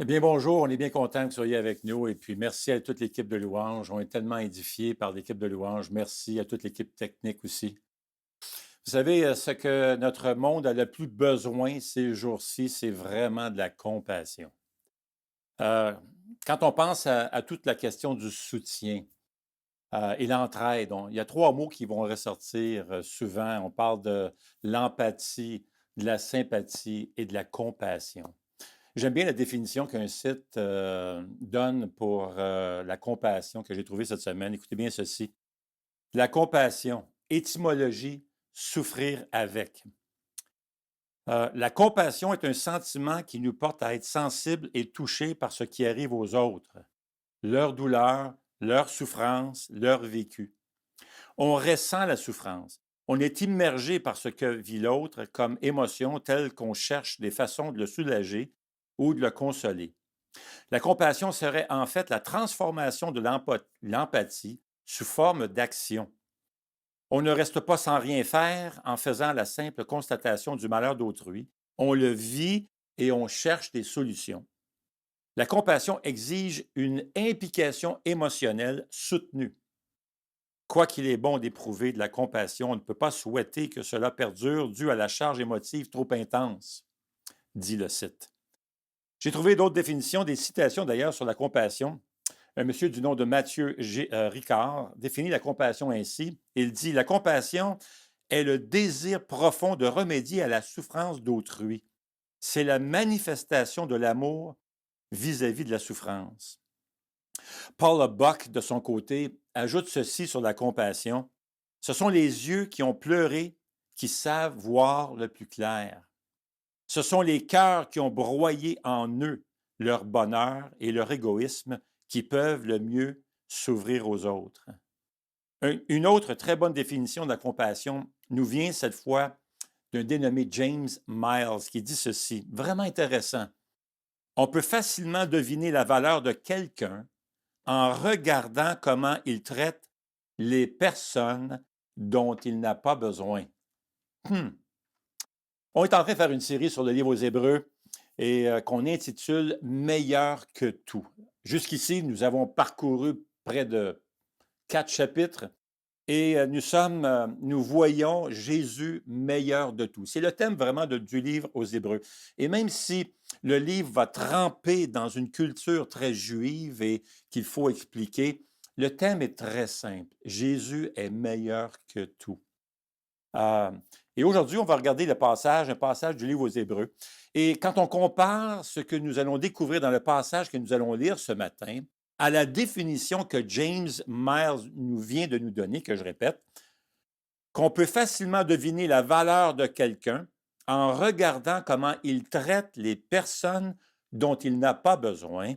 Eh bien, bonjour, on est bien content que vous soyez avec nous et puis merci à toute l'équipe de louange. On est tellement édifiés par l'équipe de louange. Merci à toute l'équipe technique aussi. Vous savez, ce que notre monde a le plus besoin ces jours-ci, c'est vraiment de la compassion. Euh, Quand on pense à toute la question du soutien et l'entraide, il y a trois mots qui vont ressortir souvent. On parle de l'empathie, de la sympathie et de la compassion. J'aime bien la définition qu'un site donne pour la compassion que j'ai trouvée cette semaine. Écoutez bien ceci. La compassion, étymologie, souffrir avec. La compassion est un sentiment qui nous porte à être sensibles et touchés par ce qui arrive aux autres, leur douleur, leur souffrance, leur vécu. On ressent la souffrance. On est immergé par ce que vit l'autre comme émotion telle qu'on cherche des façons de le soulager ou de le consoler. La compassion serait en fait la transformation de l'empathie sous forme d'action. On ne reste pas sans rien faire en faisant la simple constatation du malheur d'autrui. On le vit et on cherche des solutions. La compassion exige une implication émotionnelle soutenue. Quoi qu'il est bon d'éprouver de la compassion, on ne peut pas souhaiter que cela perdure dû à la charge émotive trop intense, dit le site. J'ai trouvé d'autres définitions, des citations d'ailleurs sur la compassion. Un monsieur du nom de Mathieu Ricard définit la compassion ainsi. Il dit: la compassion est le désir profond de remédier à la souffrance d'autrui. C'est la manifestation de l'amour vis-à-vis de la souffrance. Paul Buck, de son côté, ajoute ceci sur la compassion. Ce sont les yeux qui ont pleuré qui savent voir le plus clair. Ce sont les cœurs qui ont broyé en eux leur bonheur et leur égoïsme qui peuvent le mieux s'ouvrir aux autres. Une autre très bonne définition de la compassion nous vient cette fois d'un dénommé James Miles qui dit ceci, vraiment intéressant. On peut facilement deviner la valeur de quelqu'un en regardant comment il traite les personnes dont il n'a pas besoin. On est en train de faire une série sur le livre aux Hébreux et qu'on intitule Meilleur que tout. Jusqu'ici, nous avons parcouru près de 4 chapitres et nous voyons Jésus meilleur de tout. C'est le thème vraiment du livre aux Hébreux. Et même si le livre va tremper dans une culture très juive et qu'il faut expliquer, le thème est très simple. Jésus est meilleur que tout. Et aujourd'hui, on va regarder un passage du livre aux Hébreux. Et quand on compare ce que nous allons découvrir dans le passage que nous allons lire ce matin à la définition que James Miles nous vient de nous donner, que je répète, qu'on peut facilement deviner la valeur de quelqu'un en regardant comment il traite les personnes dont il n'a pas besoin,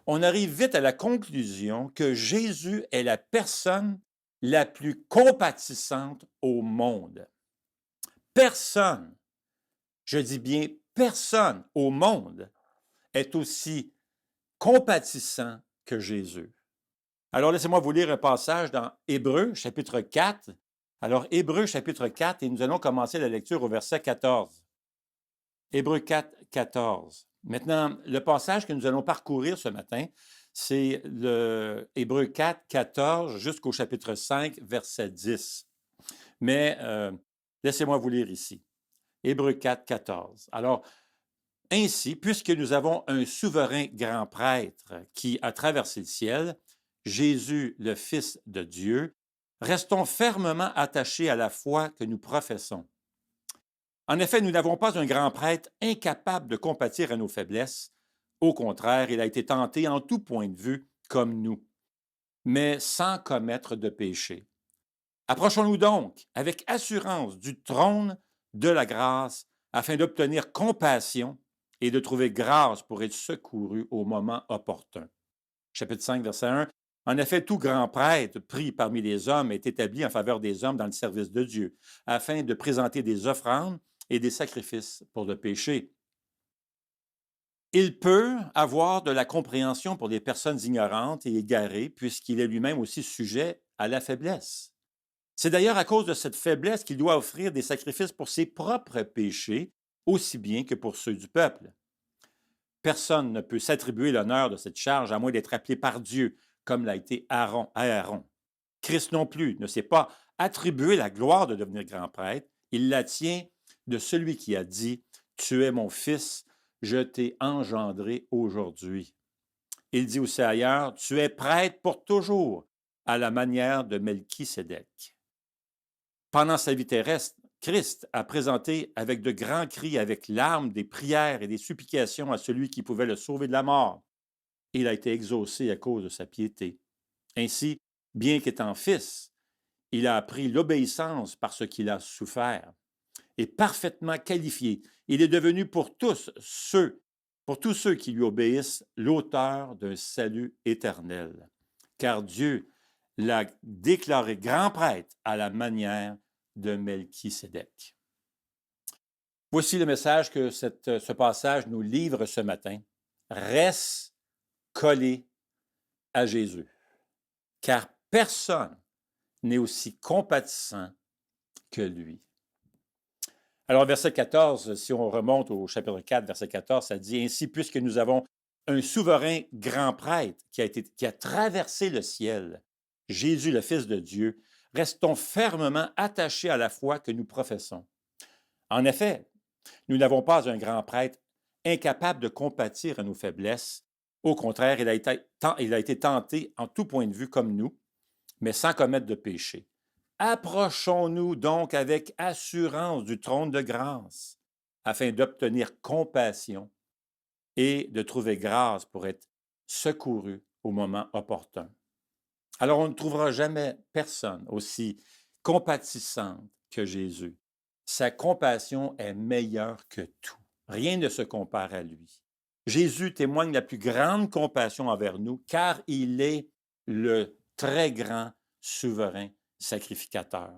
on arrive vite à la conclusion que Jésus est la personne la plus compatissante au monde. Personne, je dis bien personne au monde, est aussi compatissant que Jésus. Alors laissez-moi vous lire un passage dans Hébreux, chapitre 4. Alors Hébreux, chapitre 4, et nous allons commencer la lecture au verset 14. Hébreux 4, 14. Maintenant, le passage que nous allons parcourir ce matin, c'est le Hébreux 4, 14 jusqu'au chapitre 5, verset 10. Mais laissez-moi vous lire ici. Hébreux 4, 14. Alors, ainsi, puisque nous avons un souverain grand prêtre qui a traversé le ciel, Jésus, le Fils de Dieu, restons fermement attachés à la foi que nous professons. En effet, nous n'avons pas un grand prêtre incapable de compatir à nos faiblesses. Au contraire, il a été tenté en tout point de vue comme nous, mais sans commettre de péché. Approchons-nous donc avec assurance du trône de la grâce afin d'obtenir compassion et de trouver grâce pour être secouru au moment opportun. Chapitre 5, verset 1. En effet, tout grand prêtre pris parmi les hommes est établi en faveur des hommes dans le service de Dieu, afin de présenter des offrandes et des sacrifices pour le péché. Il peut avoir de la compréhension pour des personnes ignorantes et égarées, puisqu'il est lui-même aussi sujet à la faiblesse. C'est d'ailleurs à cause de cette faiblesse qu'il doit offrir des sacrifices pour ses propres péchés, aussi bien que pour ceux du peuple. Personne ne peut s'attribuer l'honneur de cette charge à moins d'être appelé par Dieu, comme l'a été Aaron. Christ non plus ne s'est pas attribué la gloire de devenir grand prêtre. Il la tient de celui qui a dit, « Tu es mon fils, je t'ai engendré aujourd'hui. » Il dit aussi ailleurs, « Tu es prêtre pour toujours, à la manière de Melchisédek. » Pendant sa vie terrestre, Christ a présenté avec de grands cris, avec larmes, des prières et des supplications à celui qui pouvait le sauver de la mort. Il a été exaucé à cause de sa piété. Ainsi, bien qu'étant fils, il a appris l'obéissance par ce qu'il a souffert. Et parfaitement qualifié, il est devenu pour tous ceux qui lui obéissent, l'auteur d'un salut éternel. Car Dieu l'a déclaré grand prêtre à la manière de Melchisédek. Voici le message que ce passage nous livre ce matin. Reste collé à Jésus, car personne n'est aussi compatissant que lui. Alors, verset 14, si on remonte au chapitre 4, verset 14, ça dit « Ainsi, puisque nous avons un souverain grand prêtre qui a traversé le ciel, Jésus, le Fils de Dieu, restons fermement attachés à la foi que nous professons. En effet, nous n'avons pas un grand prêtre incapable de compatir à nos faiblesses. Au contraire, il a été tenté en tout point de vue comme nous, mais sans commettre de péché. Approchons-nous donc avec assurance du trône de grâce, afin d'obtenir compassion et de trouver grâce pour être secouru au moment opportun. » Alors, on ne trouvera jamais personne aussi compatissante que Jésus. Sa compassion est meilleure que tout. Rien ne se compare à lui. Jésus témoigne la plus grande compassion envers nous, car il est le très grand souverain sacrificateur.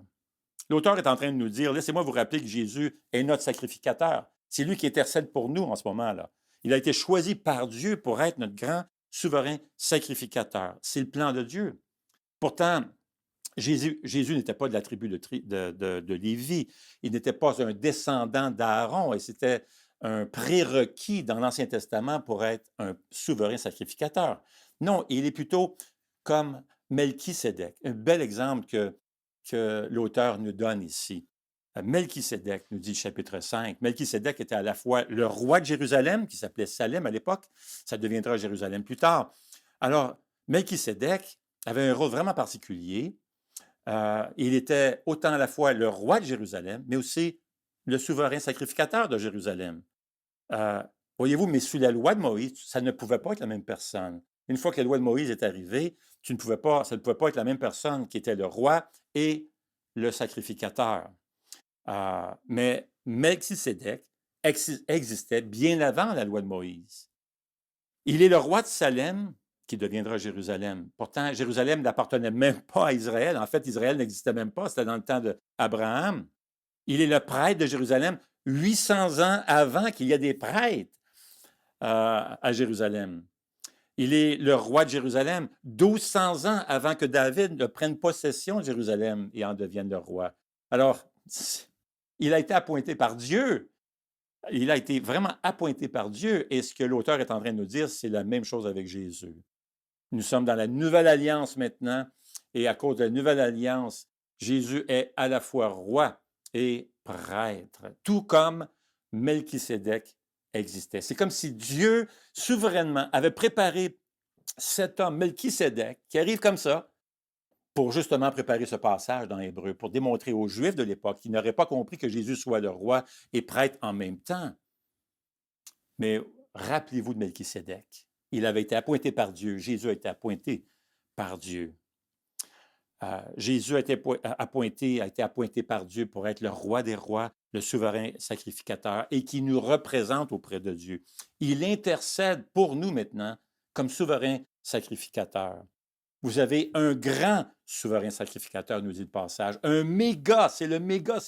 L'auteur est en train de nous dire, laissez-moi vous rappeler que Jésus est notre sacrificateur. C'est lui qui intercède pour nous en ce moment-là. Il a été choisi par Dieu pour être notre grand souverain sacrificateur. C'est le plan de Dieu. Pourtant, Jésus n'était pas de la tribu de Lévi. Il n'était pas un descendant d'Aaron et c'était un prérequis dans l'Ancien Testament pour être un souverain sacrificateur. Non, il est plutôt comme Melchisédek, un bel exemple que l'auteur nous donne ici. Melchisédek, nous dit le chapitre 5. Melchisédek était à la fois le roi de Jérusalem, qui s'appelait Salem à l'époque, ça deviendra Jérusalem plus tard. Alors, Melchisédek avait un rôle vraiment particulier. Il était autant à la fois le roi de Jérusalem, mais aussi le souverain sacrificateur de Jérusalem. Voyez-vous, mais sous la loi de Moïse, ça ne pouvait pas être la même personne. Une fois que la loi de Moïse est arrivée, ça ne pouvait pas être la même personne qui était le roi et le sacrificateur. Mais Melchisédek existait bien avant la loi de Moïse. Il est le roi de Salem, qui deviendra Jérusalem. Pourtant, Jérusalem n'appartenait même pas à Israël. En fait, Israël n'existait même pas. C'était dans le temps d'Abraham. Il est le prêtre de Jérusalem 800 ans avant qu'il y ait des prêtres à Jérusalem. Il est le roi de Jérusalem 1200 ans avant que David ne prenne possession de Jérusalem et en devienne le roi. Alors, il a été appointé par Dieu. Il a été vraiment appointé par Dieu. Et ce que l'auteur est en train de nous dire, c'est la même chose avec Jésus. Nous sommes dans la nouvelle alliance maintenant. Et à cause de la nouvelle alliance, Jésus est à la fois roi et prêtre, tout comme Melchisédek existait. C'est comme si Dieu, souverainement, avait préparé cet homme, Melchisédek, qui arrive comme ça, pour justement préparer ce passage dans Hébreu, pour démontrer aux Juifs de l'époque qu'ils n'auraient pas compris que Jésus soit le roi et prêtre en même temps. Mais rappelez-vous de Melchisédek. Il avait été appointé par Dieu. Jésus a été appointé par Dieu. Jésus a été appointé par Dieu pour être le roi des rois, le souverain sacrificateur et qui nous représente auprès de Dieu. Il intercède pour nous maintenant comme souverain sacrificateur. Vous avez un grand souverain sacrificateur, nous dit le passage. Un méga, c'est le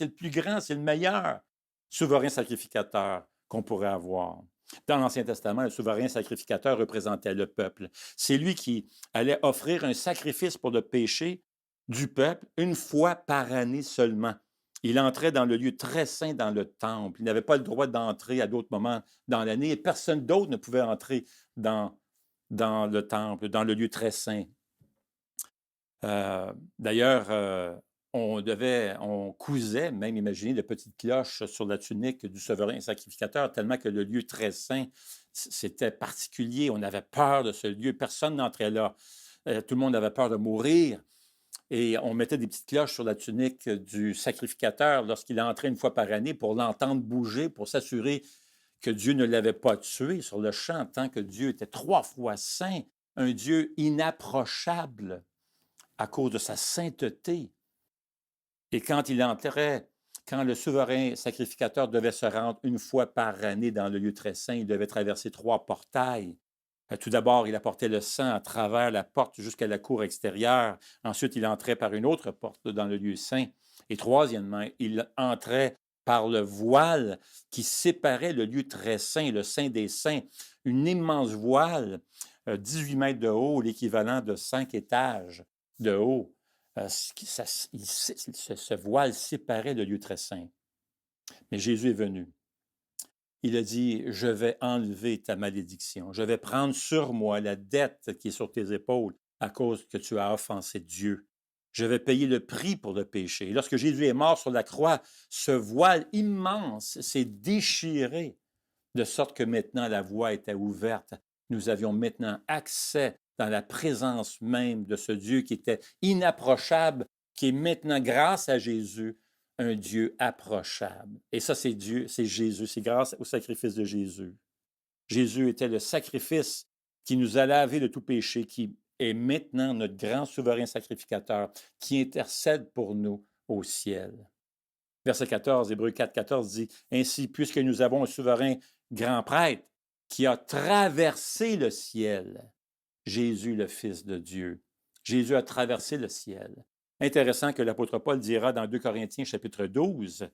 plus grand, c'est le meilleur souverain sacrificateur qu'on pourrait avoir. Dans l'Ancien Testament, le souverain sacrificateur représentait le peuple. C'est lui qui allait offrir un sacrifice pour le péché du peuple une fois par année seulement. Il entrait dans le lieu très saint dans le temple. Il n'avait pas le droit d'entrer à d'autres moments dans l'année et personne d'autre ne pouvait entrer dans, dans le temple, dans le lieu très saint. D'ailleurs, on cousait, même imaginez, de petites cloches sur la tunique du souverain sacrificateur, tellement que le lieu très saint, c'était particulier. On avait peur de ce lieu. Personne n'entrait là. Tout le monde avait peur de mourir. Et on mettait des petites cloches sur la tunique du sacrificateur lorsqu'il entrait une fois par année pour l'entendre bouger, pour s'assurer que Dieu ne l'avait pas tué sur le champ, tant que Dieu était 3 fois saint, un Dieu inapprochable à cause de sa sainteté. Et quand il entrait, quand le souverain sacrificateur devait se rendre une fois par année dans le lieu très saint, il devait traverser 3 portails. Tout d'abord, il apportait le sang à travers la porte jusqu'à la cour extérieure. Ensuite, il entrait par une autre porte dans le lieu saint. Et troisièmement, il entrait par le voile qui séparait le lieu très saint, le saint des saints, une immense voile, 18 mètres de haut, l'équivalent de 5 étages de haut. Ce voile séparait le lieu très saint. Mais Jésus est venu. Il a dit, je vais enlever ta malédiction. Je vais prendre sur moi la dette qui est sur tes épaules à cause que tu as offensé Dieu. Je vais payer le prix pour le péché. Et lorsque Jésus est mort sur la croix, ce voile immense s'est déchiré, de sorte que maintenant la voie était ouverte. Nous avions maintenant accès dans la présence même de ce Dieu qui était inapprochable, qui est maintenant, grâce à Jésus, un Dieu approchable. Et ça, c'est Dieu, c'est Jésus, c'est grâce au sacrifice de Jésus. Jésus était le sacrifice qui nous a lavé de tout péché, qui est maintenant notre grand souverain sacrificateur, qui intercède pour nous au ciel. Verset 14, Hébreux 4, 14 dit, « Ainsi, puisque nous avons un souverain grand prêtre qui a traversé le ciel, Jésus, le Fils de Dieu. » Jésus a traversé le ciel. Intéressant que l'apôtre Paul dira dans 2 Corinthiens chapitre 12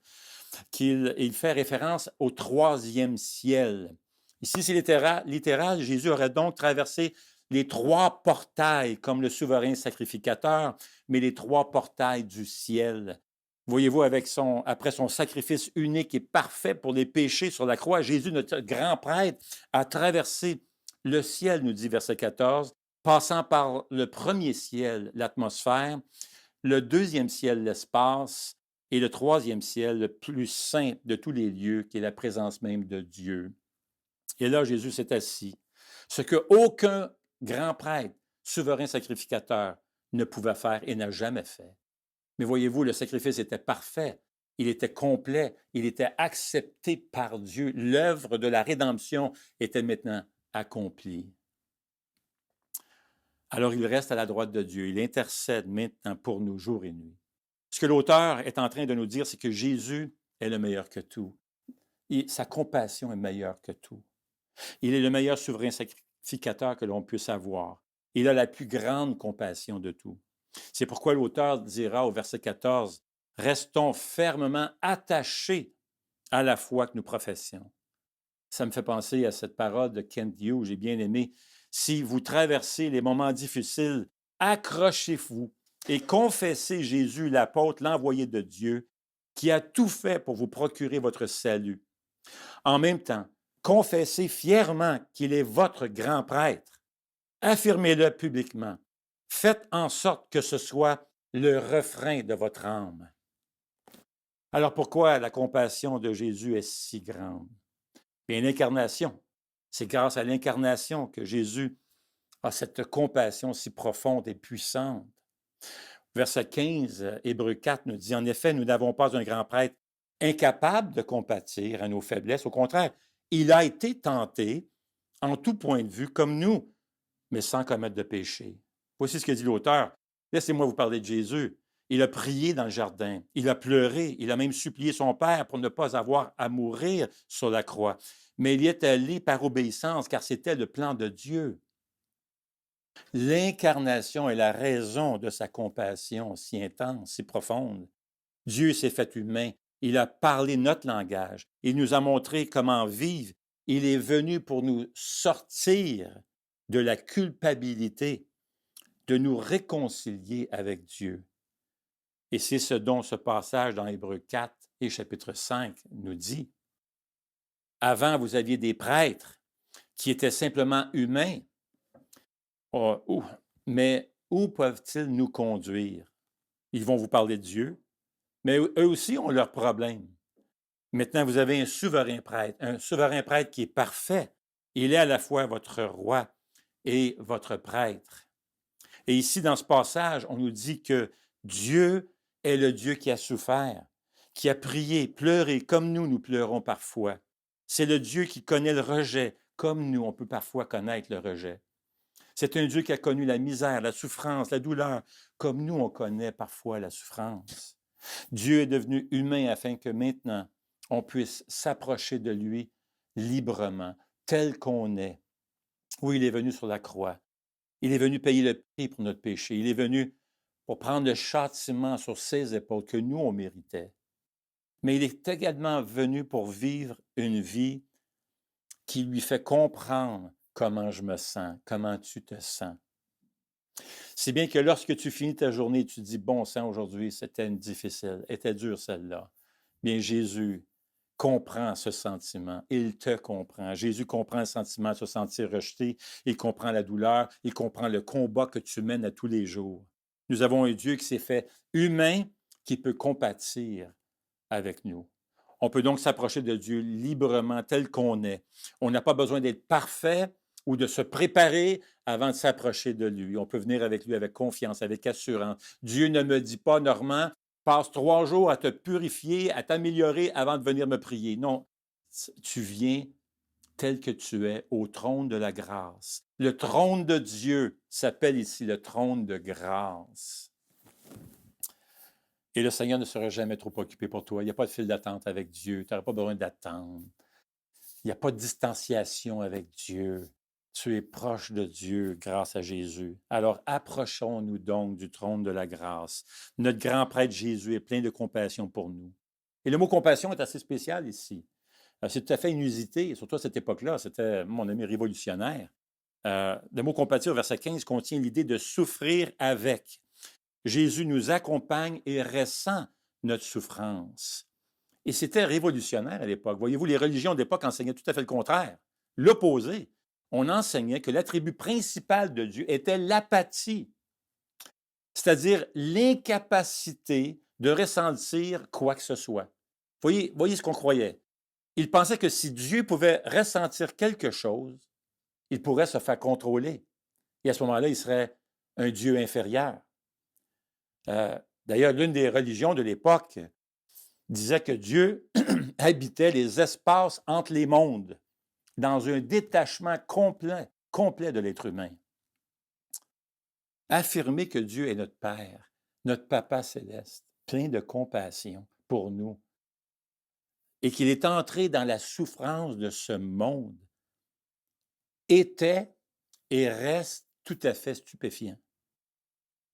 qu'il fait référence au 3e ciel. Ici, c'est littéral. Jésus aurait donc traversé les 3 portails comme le souverain sacrificateur, mais les 3 portails du ciel. Voyez-vous, après son sacrifice unique et parfait pour les péchés sur la croix, Jésus, notre grand prêtre, a traversé le ciel, nous dit verset 14, passant par le premier ciel, l'atmosphère, le 2e ciel, l'espace, et le 3e ciel, le plus saint de tous les lieux, qui est la présence même de Dieu. Et là, Jésus s'est assis, ce qu'aucun grand prêtre, souverain sacrificateur, ne pouvait faire et n'a jamais fait. Mais voyez-vous, le sacrifice était parfait, il était complet, il était accepté par Dieu. L'œuvre de la rédemption était maintenant accomplie. Alors il reste à la droite de Dieu, il intercède maintenant pour nous jour et nuit. Ce que l'auteur est en train de nous dire, c'est que Jésus est le meilleur que tout. Et sa compassion est meilleure que tout. Il est le meilleur souverain sacrificateur que l'on puisse avoir. Il a la plus grande compassion de tout. C'est pourquoi l'auteur dira au verset 14, « Restons fermement attachés à la foi que nous professions. » Ça me fait penser à cette parole de Kent Hughes, j'ai bien aimé. « Si vous traversez les moments difficiles, accrochez-vous et confessez Jésus, l'apôtre, l'envoyé de Dieu, qui a tout fait pour vous procurer votre salut. En même temps, confessez fièrement qu'il est votre grand prêtre. Affirmez-le publiquement. Faites en sorte que ce soit le refrain de votre âme. » Alors pourquoi la compassion de Jésus est si grande? Bien, l'incarnation. C'est grâce à l'incarnation que Jésus a cette compassion si profonde et puissante. Verset 15, Hébreux 4 nous dit, « En effet, nous n'avons pas un grand prêtre incapable de compatir à nos faiblesses. Au contraire, il a été tenté en tout point de vue comme nous, mais sans commettre de péché. » Voici ce que dit l'auteur. Laissez-moi vous parler de Jésus. Il a prié dans le jardin, il a pleuré, il a même supplié son Père pour ne pas avoir à mourir sur la croix. Mais il y est allé par obéissance, car c'était le plan de Dieu. L'incarnation est la raison de sa compassion si intense, si profonde. Dieu s'est fait humain, il a parlé notre langage, il nous a montré comment vivre, il est venu pour nous sortir de la culpabilité, de nous réconcilier avec Dieu. Et c'est ce dont ce passage dans Hébreux 4 et chapitre 5 nous dit. Avant, vous aviez des prêtres qui étaient simplement humains. Mais où peuvent-ils nous conduire? Ils vont vous parler de Dieu, mais eux aussi ont leurs problèmes. Maintenant, vous avez un souverain prêtre qui est parfait. Il est à la fois votre roi et votre prêtre. Et ici, dans ce passage, on nous dit que Dieu est le Dieu qui a souffert, qui a prié, pleuré, comme nous pleurons parfois. C'est le Dieu qui connaît le rejet, comme nous, on peut parfois connaître le rejet. C'est un Dieu qui a connu la misère, la souffrance, la douleur, comme nous, on connaît parfois la souffrance. Dieu est devenu humain afin que maintenant, on puisse s'approcher de lui librement, tel qu'on est. Oui, il est venu sur la croix. Il est venu payer le prix pour notre péché. Il est venu pour prendre le châtiment sur ses épaules que nous, on méritait. Mais il est également venu pour vivre une vie qui lui fait comprendre comment je me sens, comment tu te sens. Si bien que lorsque tu finis ta journée, tu dis, bon sang, aujourd'hui, c'était difficile, était dur celle-là. Bien, Jésus comprend ce sentiment. Il te comprend. Jésus comprend le sentiment de se sentir rejeté. Il comprend la douleur. Il comprend le combat que tu mènes à tous les jours. Nous avons un Dieu qui s'est fait humain, qui peut compatir avec nous. On peut donc s'approcher de Dieu librement tel qu'on est. On n'a pas besoin d'être parfait ou de se préparer avant de s'approcher de lui. On peut venir avec lui avec confiance, avec assurance. Dieu ne me dit pas, Normand, passe 3 jours à te purifier, à t'améliorer avant de venir me prier. Non, tu viens tel que tu es au trône de la grâce. Le trône de Dieu s'appelle ici le trône de grâce. Et le Seigneur ne sera jamais trop occupé pour toi. Il n'y a pas de file d'attente avec Dieu. Tu n'auras pas besoin d'attendre. Il n'y a pas de distanciation avec Dieu. Tu es proche de Dieu grâce à Jésus. Alors approchons-nous donc du trône de la grâce. Notre grand prêtre Jésus est plein de compassion pour nous. Et le mot compassion est assez spécial ici. C'est tout à fait inusité, surtout à cette époque-là. C'était, mon ami, révolutionnaire. Le mot compassion, verset 15, contient l'idée de souffrir avec. Jésus nous accompagne et ressent notre souffrance. Et c'était révolutionnaire à l'époque. Voyez-vous, les religions d'époque enseignaient tout à fait le contraire, l'opposé. On enseignait que l'attribut principal de Dieu était l'apathie, c'est-à-dire l'incapacité de ressentir quoi que ce soit. Voyez ce qu'on croyait. Ils pensaient que si Dieu pouvait ressentir quelque chose, il pourrait se faire contrôler. Et à ce moment-là, il serait un Dieu inférieur. D'ailleurs, l'une des religions de l'époque disait que Dieu habitait les espaces entre les mondes, dans un détachement complet de l'être humain. Affirmer que Dieu est notre Père, notre Papa céleste, plein de compassion pour nous, et qu'il est entré dans la souffrance de ce monde, était et reste tout à fait stupéfiant.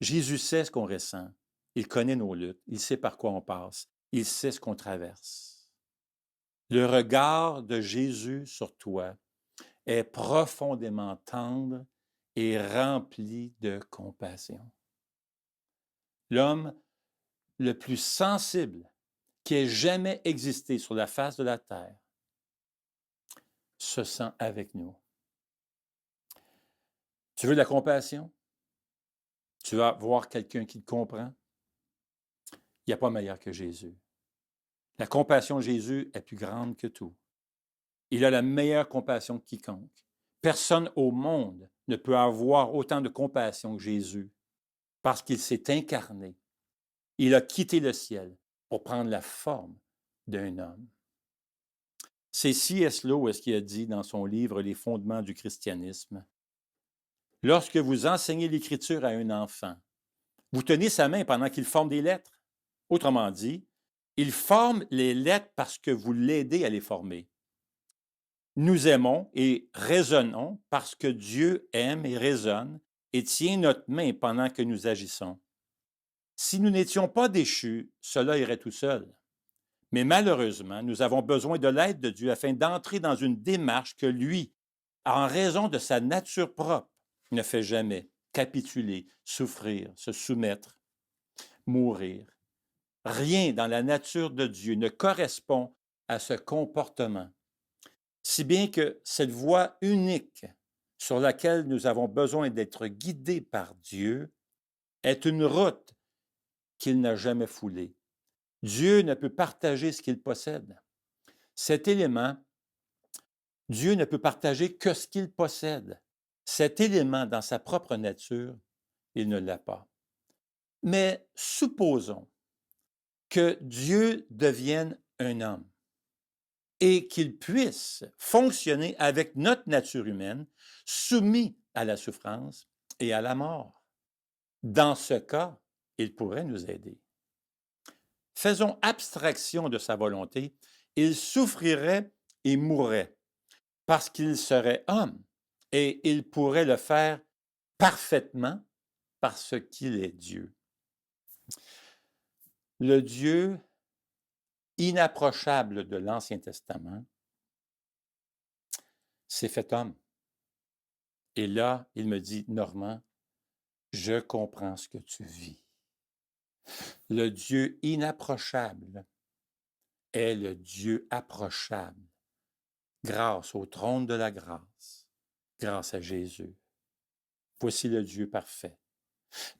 Jésus sait ce qu'on ressent. Il connaît nos luttes. Il sait par quoi on passe. Il sait ce qu'on traverse. Le regard de Jésus sur toi est profondément tendre et rempli de compassion. L'homme le plus sensible qui ait jamais existé sur la face de la terre se sent avec nous. Tu veux de la compassion? Tu vas voir quelqu'un qui te comprend? Il n'y a pas meilleur que Jésus. La compassion de Jésus est plus grande que tout. Il a la meilleure compassion que quiconque. Personne au monde ne peut avoir autant de compassion que Jésus parce qu'il s'est incarné. Il a quitté le ciel pour prendre la forme d'un homme. C'est C.S. Lewis qui a dit dans son livre Les fondements du christianisme, « Lorsque vous enseignez l'Écriture à un enfant, vous tenez sa main pendant qu'il forme des lettres. Autrement dit, il forme les lettres parce que vous l'aidez à les former. Nous aimons et raisonnons parce que Dieu aime et raisonne et tient notre main pendant que nous agissons. Si nous n'étions pas déchus, cela irait tout seul. Mais malheureusement, nous avons besoin de l'aide de Dieu afin d'entrer dans une démarche que lui, en raison de sa nature propre, ne fait jamais: capituler, souffrir, se soumettre, mourir Rien dans la nature de Dieu ne correspond à ce comportement, si bien que cette voie unique sur laquelle nous avons besoin d'être guidés par Dieu est une route qu'il n'a jamais foulée. Dieu ne peut partager ce qu'il possède. Cet élément, Dieu ne peut partager que ce qu'il possède. Cet élément, dans sa propre nature, il ne l'a pas. Mais supposons que Dieu devienne un homme et qu'il puisse fonctionner avec notre nature humaine, soumis à la souffrance et à la mort. Dans ce cas, il pourrait nous aider. Faisons abstraction de sa volonté, il souffrirait et mourrait parce qu'il serait homme et il pourrait le faire parfaitement parce qu'il est Dieu. Le Dieu inapprochable de l'Ancien Testament s'est fait homme. Et là, il me dit, Normand, je comprends ce que tu vis. Le Dieu inapprochable est le Dieu approchable grâce au trône de la grâce, grâce à Jésus. Voici le Dieu parfait,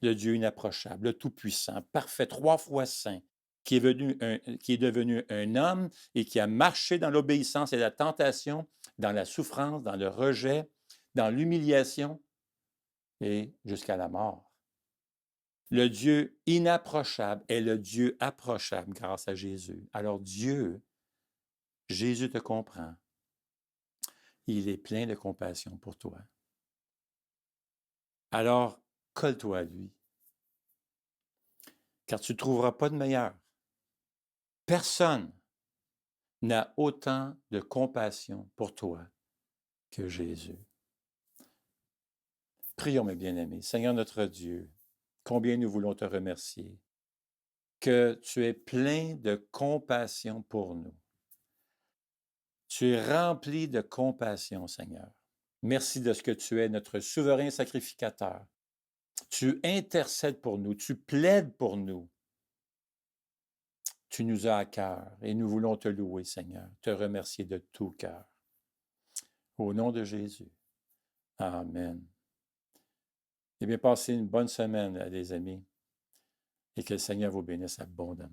le Dieu inapprochable, le Tout-Puissant, parfait, 3 fois saint, qui est devenu un homme et qui a marché dans l'obéissance et la tentation, dans la souffrance, dans le rejet, dans l'humiliation et jusqu'à la mort. Le Dieu inapprochable est le Dieu approchable grâce à Jésus. Alors Dieu, Jésus te comprend. Il est plein de compassion pour toi. Alors, colle-toi à lui, car tu ne trouveras pas de meilleur. Personne n'a autant de compassion pour toi que Jésus. Prions, mes bien-aimés. Seigneur notre Dieu, combien nous voulons te remercier, que tu es plein de compassion pour nous. Tu es rempli de compassion, Seigneur. Merci de ce que tu es, notre souverain sacrificateur. Tu intercèdes pour nous, tu plaides pour nous. Tu nous as à cœur et nous voulons te louer, Seigneur, te remercier de tout cœur. Au nom de Jésus. Amen. Eh bien, passez une bonne semaine, les amis, et que le Seigneur vous bénisse abondamment.